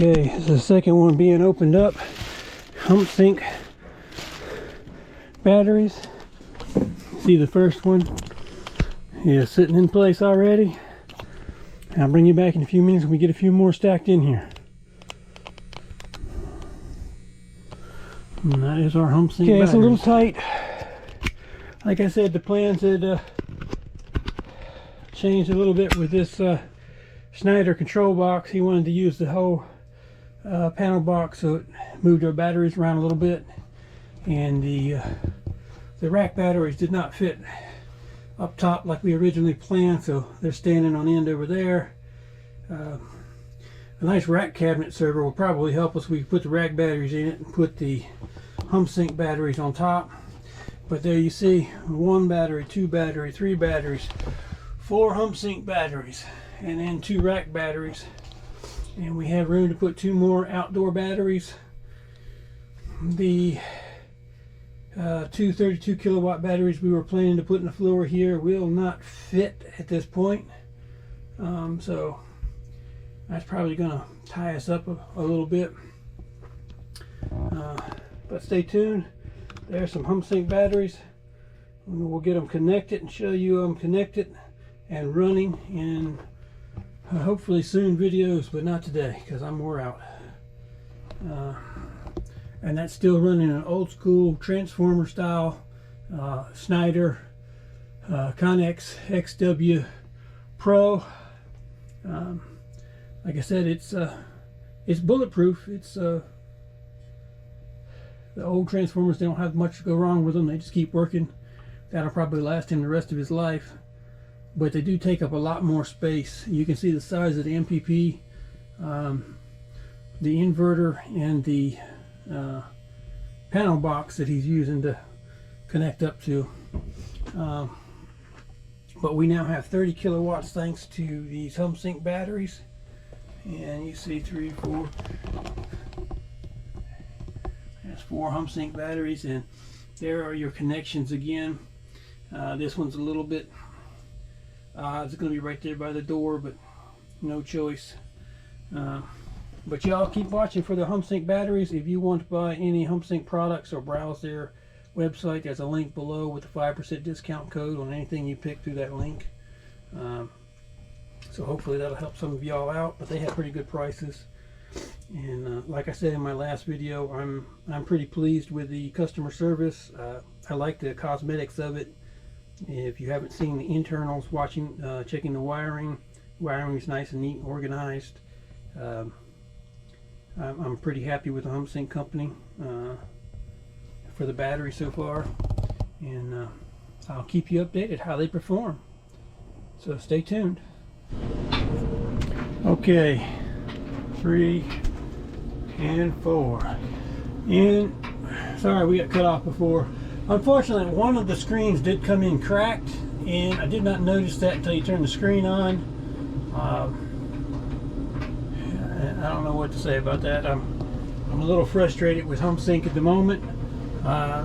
Okay, this is the second one being opened up. Humsienk batteries. See the first one is sitting in place already. I'll bring you back in a few minutes when we get a few more stacked in here. And that is our Humsienk batteries. It's a little tight. Like I said, the plans had changed a little bit with this Schneider control box. He wanted to use the whole panel box, so it moved our batteries around a little bit, and the rack batteries did not fit up top like we originally planned, so they're standing on end over there. A nice rack cabinet server will probably help us. We can put the rack batteries in it and put the Humsienk batteries on top. But there you see, 1 battery, 2 battery, 3 batteries, 4 Humsienk batteries, and then 2 rack batteries. And we have room to put 2 more outdoor batteries. The 2 32 kilowatt batteries we were planning to put in the floor here will not fit at this point. So that's probably going to tie us up a little bit. But stay tuned. There's some Humsienk batteries. And we'll get them connected and show you them connected and running in hopefully soon videos, but not today because I'm wore out. And that's still running an old school transformer style Schneider Connex XW Pro. Like I said, it's bulletproof. It's the old transformers, they don't have much to go wrong with them. They just keep working. That'll probably last him the rest of his life. But they do take up a lot more space. You can see the size of the MPP, the inverter, and the panel box that he's using to connect up to. But we now have 30 kilowatts thanks to these Humsienk batteries. And you see 3, 4. There's 4 Humsienk batteries, and there are your connections again. This one's a little bit it's going to be right there by the door, but no choice. But y'all keep watching for the Humsienk batteries. If you want to buy any Humsienk products or browse their website, there's a link below with a 5% discount code on anything you pick through that link. So hopefully that'll help some of y'all out, but they have pretty good prices. And like I said in my last video, I'm pretty pleased with the customer service. I like the cosmetics of it. If you haven't seen the internals, checking the wiring is nice and neat and organized. I'm pretty happy with the Humsienk company for the battery so far, and I'll keep you updated how they perform. So stay tuned. Okay, 3 and 4. And sorry we got cut off before. Unfortunately, one of the screens did come in cracked, and I did not notice that until you turn the screen on. I don't know what to say about that. I'm a little frustrated with Humsienk at the moment. I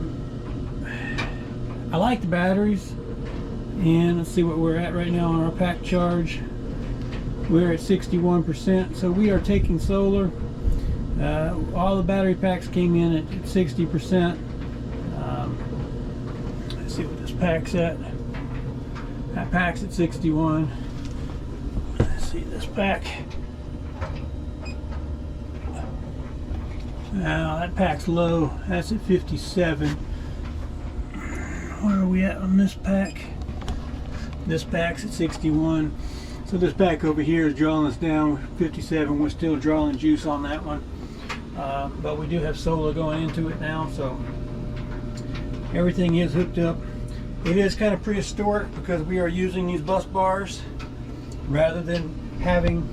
like the batteries, and let's see what we're at right now on our pack charge. We're at 61%, so we are taking solar. All the battery packs came in at 60%. Let's see what this pack's at. That pack's at 61. Let's see this pack. Now that pack's low. That's at 57. Where are we at on this pack? This pack's at 61. So this pack over here is drawing us down 57. We're still drawing juice on that one. But we do have solar going into it now, so everything is hooked up. It is kind of prehistoric because we are using these bus bars rather than having,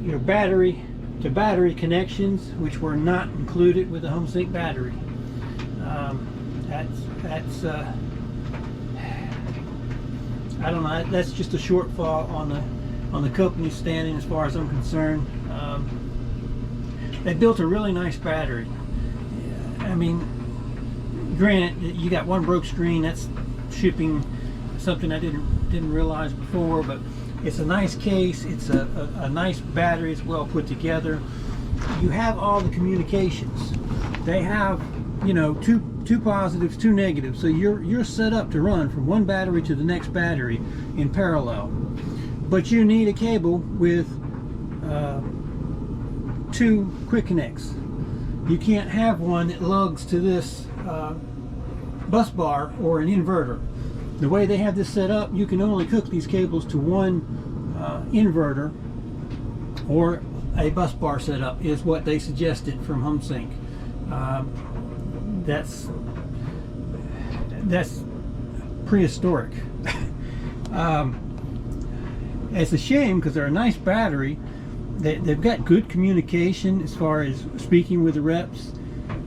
you know, battery to battery connections, which were not included with the Humsienk battery. That's I don't know. That's just a shortfall on the company's standing, as far as I'm concerned. They built a really nice battery. I mean, granted, you got one broke screen. That's shipping something I didn't realize before, but It's a nice case. It's a nice battery. It's well put together. You have all the communications. They have, you know, two positives, two negatives. So you're set up to run from one battery to the next battery in parallel. But you need a cable with 2 quick connects. You can't have one that lugs to this bus bar or an inverter. The way they have this set up, you can only hook these cables to one inverter or a bus bar setup is what they suggested from Humsienk. That's prehistoric. It's a shame because they're a nice battery. They've got good communication as far as speaking with the reps,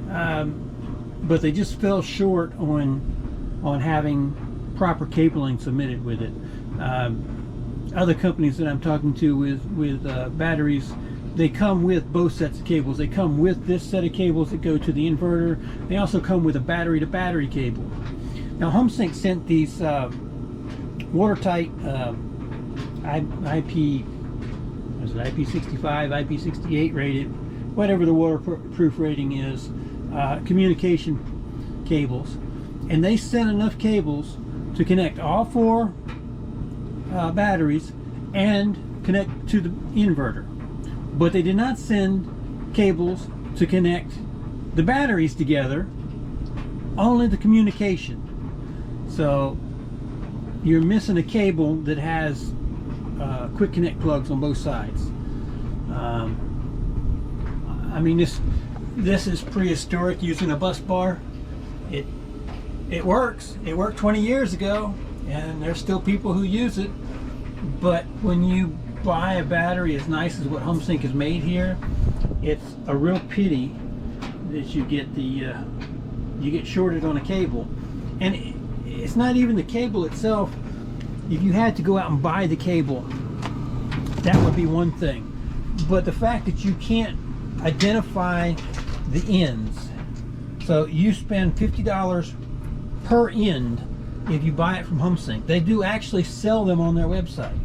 but they just fell short on having proper cabling submitted with it. Other companies that I'm talking to with batteries, they come with both sets of cables. They come with this set of cables that go to the inverter. They also come with a battery-to-battery cable. Now Humsienk sent these watertight IP65, IP68 rated, whatever the waterproof rating is, communication cables, and they sent enough cables to connect all 4 batteries and connect to the inverter. But they did not send cables to connect the batteries together, only the communication. So you're missing a cable that has quick connect plugs on both sides. I mean, this is prehistoric using a bus bar. It works. It worked 20 years ago, and there's still people who use it. But when you buy a battery as nice as what Humsienk has made here, it's a real pity that you get shorted on a cable. And it's not even the cable itself. If you had to go out and buy the cable, that would be one thing. But the fact that you can't identify the ends, so you spend $50 per end if you buy it from Humsienk. They do actually sell them on their website.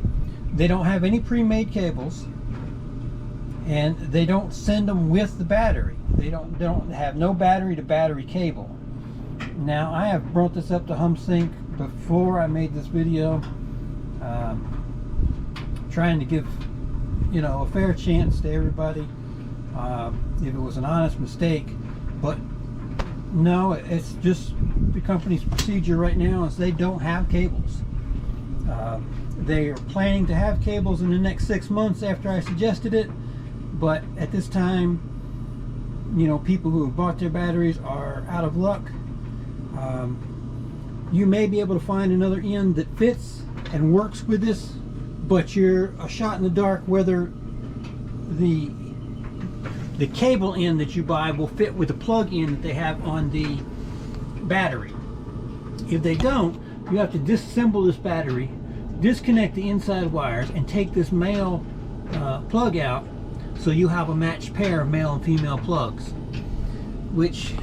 They don't have any pre-made cables, and they don't send them with the battery. They don't have no battery-to-battery cable. Now, I have brought this up to Humsienk before I made this video, trying to give, you know, a fair chance to everybody if it was an honest mistake. But no, it's just the company's procedure right now is they don't have cables. They are planning to have cables in the next 6 months after I suggested it, but at this time, you know, people who have bought their batteries are out of luck. You may be able to find another end that fits and works with this, but you're a shot in the dark whether the cable end that you buy will fit with the plug in that they have on the battery. If they don't, you have to disassemble this battery, disconnect the inside wires, and take this male plug out so you have a matched pair of male and female plugs, which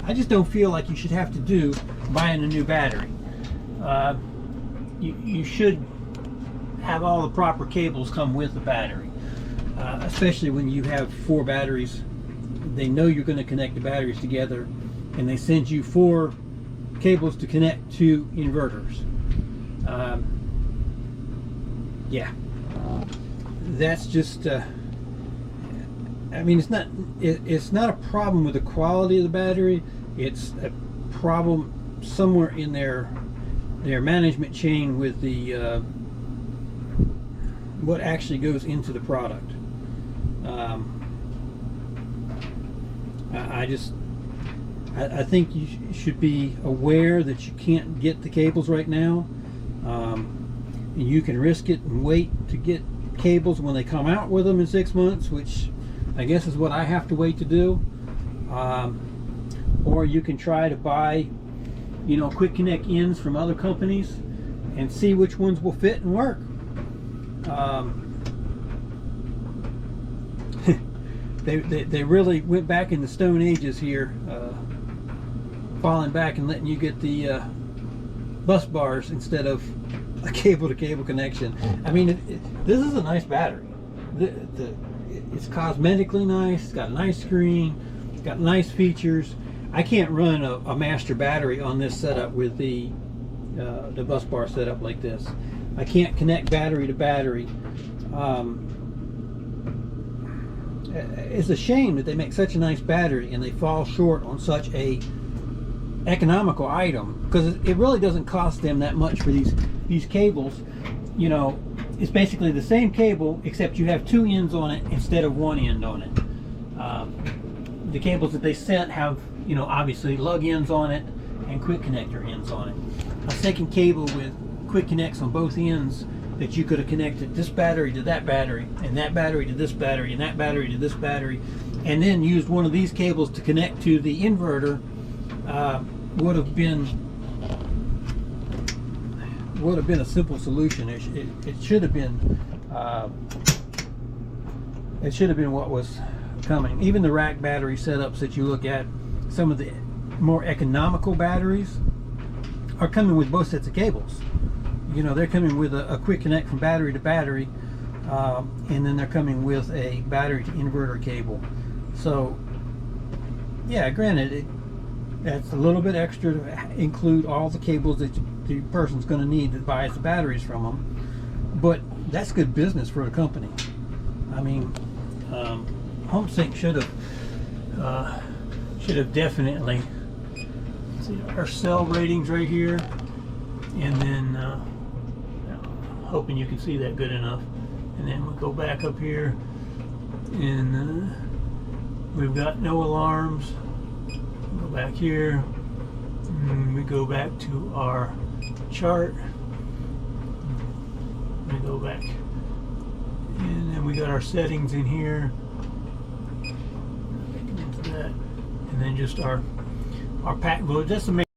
I just don't feel like you should have to do buying a new battery. You should have all the proper cables come with the battery, especially when you have 4 batteries. They know you're going to connect the batteries together, and they send you 4 cables to connect to inverters. Yeah, that's just I mean, it's not a problem with the quality of the battery. It's a problem somewhere in their management chain with the what actually goes into the product. I think you should be aware that you can't get the cables right now. You can risk it and wait to get cables when they come out with them in 6 months, which I guess is what I have to wait to do. Or you can try to buy, you know, quick connect ends from other companies and see which ones will fit and work. They really went back in the Stone Ages here, falling back and letting you get the bus bars instead of a cable-to-cable connection. I mean, this is a nice battery. It's cosmetically nice. It's got a nice screen. It's got nice features. I can't run a master battery on this setup with the bus bar setup like this. I can't connect battery to battery. It's a shame that they make such a nice battery and they fall short on such a economical item, because it really doesn't cost them that much for these cables. You know, it's basically the same cable except you have two ends on it instead of one end on it. The cables that they sent have, you know, obviously lug ends on it and quick connector ends on it. A second cable with quick connects on both ends that you could have connected this battery to that battery, and that battery to this battery, and that battery to this battery, and then used one of these cables to connect to the inverter, would have been a simple solution. It should have been what was coming. Even the rack battery setups that you look at, some of the more economical batteries are coming with both sets of cables. You know, they're coming with a quick connect from battery to battery, and then they're coming with a battery to inverter cable. So yeah, granted, that's a little bit extra to include all the cables that the person's going to need that buys the batteries from them, but that's good business for a company. I mean, Humsienk should have definitely, see our cell ratings right here, and then hoping you can see that good enough, and then we'll go back up here, and we've got no alarms. Go back here, and we go back to our chart. We go back, and then we got our settings in here, into that, and then just our pack. Well, just to make